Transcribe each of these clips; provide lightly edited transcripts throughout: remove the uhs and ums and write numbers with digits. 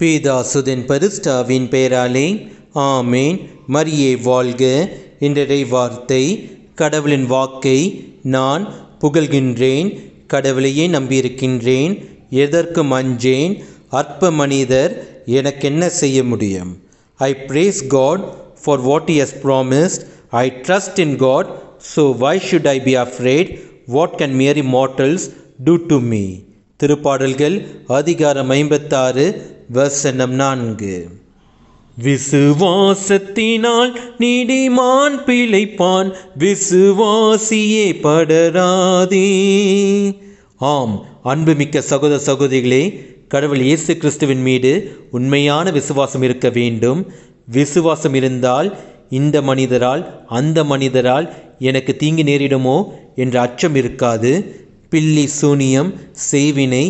பேதாசுதன் பரிஸ்டாவின் பெயராலே ஆமேன். மரியே வாழ்க. இன்றைய வார்த்தை, கடவுளின் வாக்கை நான் புகழ்கின்றேன், கடவுளையே நம்பியிருக்கின்றேன், எதற்கும் அஞ்சேன், அற்ப மனிதர் எனக்கென்ன செய்ய முடியும். I praise God for what He has promised. I trust in God, so why should I be afraid? What can mere mortals do to me? திருப்பாடல்கள் அதிகாரம் 56 வசனம் 4. விசுவாசத்தினால் நீதிமான் பிழைப்பான், விசுவாசியே படராதே. ஆம், அன்புமிக்க சகோதர சகோதரிகளே, கடவுள் இயேசு கிறிஸ்துவின் மீது உண்மையான விசுவாசம் இருக்க வேண்டும். விசுவாசம் இருந்தால் இந்த மனிதரால் அந்த மனிதரால் எனக்கு தீங்கு நேரிடுமோ என்ற அச்சம் இருக்காது. பில்லி சூனியம், செய்வினை,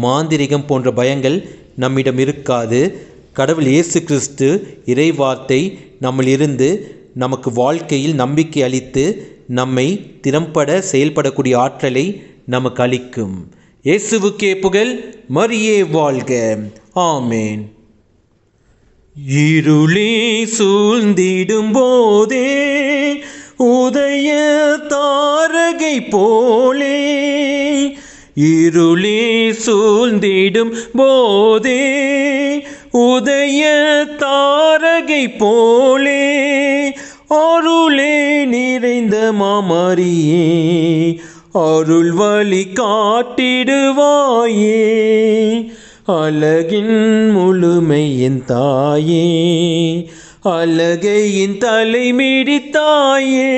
மாந்திரிகம் போன்ற பயங்கள் நம்மிடம் இருக்காது. கடவுள் இயேசு கிறிஸ்து இறைவார்த்தை நம்மிலிருந்து நமக்கு வாழ்க்கையில் நம்பிக்கை அளித்து நம்மை திறம்பட செயல்படக்கூடிய ஆற்றலை நமக்கு அளிக்கும். இயேசுவுக்கே புகழ். மரியே வாழ்க. ஆமேன். இருளே சூழ்ந்திடும் போதே உதய தாரகை போலே, இருளே சூழ்ந்திடும் போதே உதய தாரகை போலே, அருளே நிறைந்த மாமரியே அருள் வழி காட்டிடுவாயே, அழகின் முழுமையின் தாயே அழகையின் தலைமிடித்தாயே,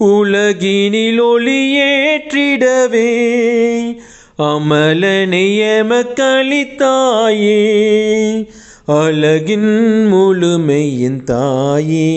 உலகினில் ஒளியேற்றிடவே அமலனை எமக்களித்தாயே, அழகின் முழுமையின் தாயே.